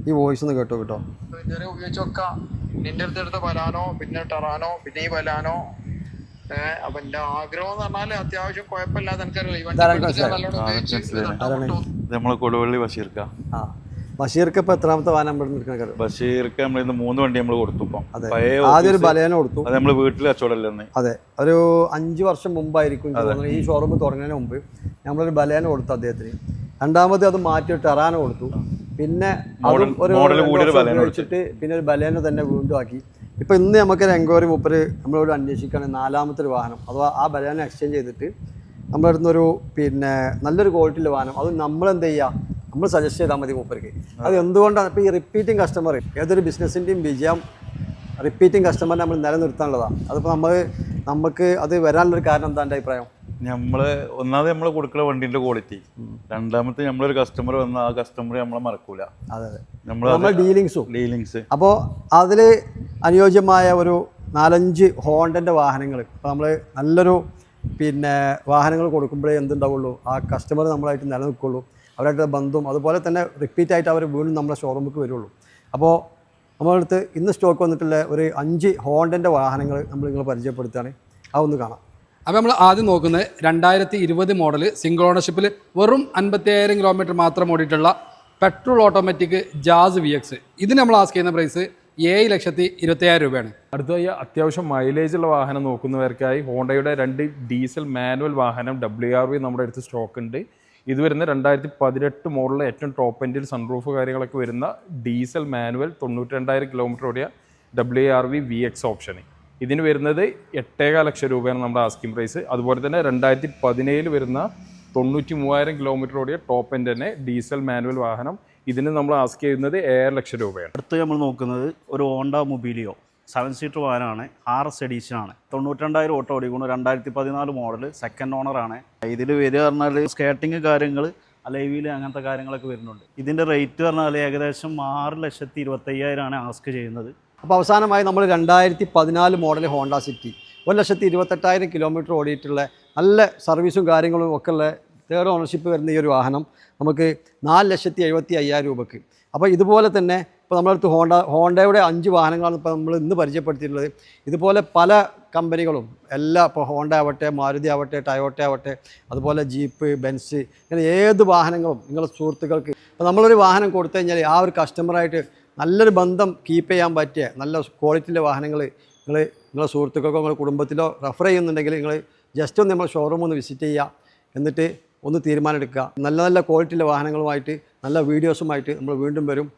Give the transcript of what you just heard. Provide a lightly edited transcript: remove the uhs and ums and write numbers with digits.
ഈ വോയിസ് ഒന്ന് കേട്ടോ കേട്ടോ. ഇതുവരെ ഉപയോഗിച്ചൊക്കെ നിന്റെ അടുത്ത് ബലാനോ, പിന്നെ ടെറാനോ, പിന്നെ ഈ ബലാനോ. അപ്പൊ എന്റെ ആഗ്രഹം എന്ന് പറഞ്ഞാല് അത്യാവശ്യം കുഴപ്പമില്ലാതെ നമ്മളെ കൊടുവള്ളി ബഷീർക്ക. ബഷീർക്ക് ഇപ്പൊ എത്രാമത്തെ വാഹനം ഇവിടെ? ബഷീർക്ക് നമ്മളിന്ന് 3 വണ്ടി നമ്മൾ കൊടുത്തു. ആദ്യം ഒരു ബലേനോ കൊടുത്തു. അത് നമ്മള് വീട്ടിൽ കച്ചവടമല്ലേ. അതെ, ഒരു 5 വർഷം മുമ്പായിരിക്കും ഈ ഷോറൂം തുടങ്ങുന്നതിന് മുമ്പ് നമ്മളൊരു ബലേനോ കൊടുത്തു അദ്ദേഹത്തിന്. രണ്ടാമത് അത് മാറ്റി ടെറാനോ കൊടുത്തു. പിന്നെ ഉപയോഗിച്ചിട്ട് പിന്നെ ഒരു ബലേനോ തന്നെ വീണ്ടും ആക്കി. ഇപ്പൊ ഇന്ന് നമുക്കൊരു എൻക്വയറി മൂപ്പര് നമ്മളോട് അന്വേഷിക്കുകയാണ് 4ാമത്തെ ഒരു വാഹനം, അഥവാ ആ ബലേനോ എക്സ്ചേഞ്ച് ചെയ്തിട്ട് നമ്മുടെ അടുത്തുനിന്നൊരു പിന്നെ നല്ലൊരു ക്വാളിറ്റിയിലെ വാഹനം അത് നമ്മളെന്ത് ചെയ്യുക, നമ്മൾ സജസ്റ്റ് ചെയ്താൽ മതി മൂപ്പർക്ക്. അത് എന്തുകൊണ്ടാണ് ഇപ്പോൾ ഈ റിപ്പീറ്റിംഗ് കസ്റ്റമർ, ഏതൊരു ബിസിനസ്സിൻ്റെയും വിജയം റിപ്പീറ്റിംഗ് കസ്റ്റമറിനെ നമ്മൾ നിലനിർത്താനുള്ളതാണ്. അതിപ്പോൾ നമുക്ക് അത് വരാനുള്ളൊരു കാരണം എന്താ എൻ്റെ അഭിപ്രായം? ഒന്നാമത് നമ്മൾ കൊടുക്കുന്ന വണ്ടിന്റെ ക്വാളിറ്റി, രണ്ടാമത്തെ നമ്മളൊരു കസ്റ്റമർ വന്ന ആ കസ്റ്റമർ നമ്മളെ മറക്കൂല. അതെ, നമ്മൾ ഡീലിങ്സ്. അപ്പോൾ അതിൽ അനുയോജ്യമായ ഒരു 4-5 ഹോണ്ടൻ്റെ വാഹനങ്ങൾ ഇപ്പോൾ നമ്മൾ നല്ലൊരു പിന്നെ വാഹനങ്ങൾ കൊടുക്കുമ്പോഴേ എന്തുണ്ടാവുള്ളൂ, ആ കസ്റ്റമർ നമ്മളായിട്ട് നിലനിൽക്കുള്ളൂ, അവരായിട്ട് ബന്ധം, അതുപോലെ തന്നെ റിപ്പീറ്റായിട്ട് അവർ വീണ്ടും നമ്മുടെ ഷോറൂമിലേക്ക് വരുള്ളൂ. അപ്പോൾ നമ്മളടുത്ത് ഇന്ന് സ്റ്റോക്ക് വന്നിട്ടുള്ള ഒരു 5 ഹോണ്ടൻ്റെ വാഹനങ്ങൾ നമ്മൾ നിങ്ങൾ പരിചയപ്പെടുത്തുകയാണ്. അതൊന്ന് കാണാം. അപ്പോൾ നമ്മൾ ആദ്യം നോക്കുന്നത് 2020 മോഡൽ സിംഗിൾ ഓണർഷിപ്പിൽ വെറും 55,000 കിലോമീറ്റർ മാത്രം ഓടിയിട്ടുള്ള പെട്രോൾ ഓട്ടോമാറ്റിക് ജാസ് VX. ഇതിന് നമ്മൾ ആസ്ക് ചെയ്യുന്ന പ്രൈസ് 7,21,000 രൂപയാണ്. അടുത്തതായി അത്യാവശ്യം മൈലേജുള്ള വാഹനം നോക്കുന്നവർക്കായി ഹോണ്ടയുടെ 2 ഡീസൽ മാനുവൽ വാഹനം WRV നമ്മുടെ അടുത്ത് സ്റ്റോക്ക് ഉണ്ട്. ഇത് വരുന്ന 2018 മോഡലിലെ ഏറ്റവും ടോപ്പ് എൻഡിൽ സൺറൂഫ് കാര്യങ്ങളൊക്കെ വരുന്ന ഡീസൽ മാനുവൽ 92,000 കിലോമീറ്റർ ഓടിയ WRV VX ഓപ്ഷന്. ഇതിന് വരുന്നത് 8,15 ലക്ഷം രൂപയാണ് നമ്മുടെ ആസ്കിംഗ് പ്രൈസ്. അതുപോലെ തന്നെ 2017 വരുന്ന 93,000 കിലോമീറ്റർ ഓടിയ ടോപ്പ് എൻഡ് തന്നെ ഡീസൽ മാനുവൽ വാഹനം. ഇതിന് നമ്മൾ ആസ്ക് ചെയ്യുന്നത് 7 ലക്ഷം രൂപയാണ്. അടുത്ത് നമ്മൾ നോക്കുന്നത് ഒരു ഹോണ്ട മൊബീലിയോ 7 സീറ്റർ വാഹനമാണ്. RS എഡീഷനാണ്. 92,000 ഓട്ടോ ഓടിക്കുന്നു. 2014 മോഡൽ, സെക്കൻഡ് ഓണറാണ്. ഇതിൽ വരിക പറഞ്ഞാൽ സ്കേട്ടിങ് കാര്യങ്ങൾ, അലൈവിൽ അങ്ങനത്തെ കാര്യങ്ങളൊക്കെ വരുന്നുണ്ട്. ഇതിൻ്റെ റേറ്റ് പറഞ്ഞാൽ ഏകദേശം 6,25,000 ആസ്ക് ചെയ്യുന്നത്. അപ്പോൾ അവസാനമായി നമ്മൾ 2014 മോഡൽ ഹോണ്ട സിറ്റി 1,28,000 കിലോമീറ്റർ ഓടിയിട്ടുള്ള നല്ല സർവീസും കാര്യങ്ങളും ഒക്കെ ഉള്ള 3rd ഓണർഷിപ്പ് വരുന്ന ഈ ഒരു വാഹനം നമുക്ക് 4,75,000 രൂപയ്ക്ക്. അപ്പോൾ ഇതുപോലെ തന്നെ ഇപ്പോൾ നമ്മളടുത്ത് ഹോണ്ടയുടെ 5 വാഹനങ്ങളാണ് ഇപ്പോൾ നമ്മൾ ഇന്ന് പരിചയപ്പെടുത്തിയിട്ടുള്ളത്. ഇതുപോലെ പല കമ്പനികളും ഇപ്പോൾ ഹോണ്ട ആവട്ടെ, മാരുതി ആവട്ടെ, ടയോട്ട ആവട്ടെ, അതുപോലെ ജീപ്പ്, ബെൻസ്, ഇങ്ങനെ ഏത് വാഹനങ്ങളും നിങ്ങളുടെ സുഹൃത്തുക്കൾക്ക് ഇപ്പോൾ നമ്മളൊരു വാഹനം കൊടുത്തു കഴിഞ്ഞാൽ ആ ഒരു കസ്റ്റമറായിട്ട് നല്ലൊരു ബന്ധം കീപ്പ് ചെയ്യാൻ പറ്റിയ നല്ല ക്വാളിറ്റിയിലെ വാഹനങ്ങൾ നിങ്ങളുടെ സുഹൃത്തുക്കൾക്കോ നിങ്ങളുടെ കുടുംബത്തിലോ റെഫർ ചെയ്യുന്നുണ്ടെങ്കിൽ നിങ്ങൾ ജസ്റ്റ് ഒന്ന് നമ്മൾ ഷോറൂം ഒന്ന് വിസിറ്റ് ചെയ്യുക. എന്നിട്ട് ഒന്ന് തീരുമാനം എടുക്കുക. നല്ല നല്ല ക്വാളിറ്റിയിലെ വാഹനങ്ങളുമായിട്ട് നല്ല വീഡിയോസുമായിട്ട് നമ്മൾ വീണ്ടും വരും.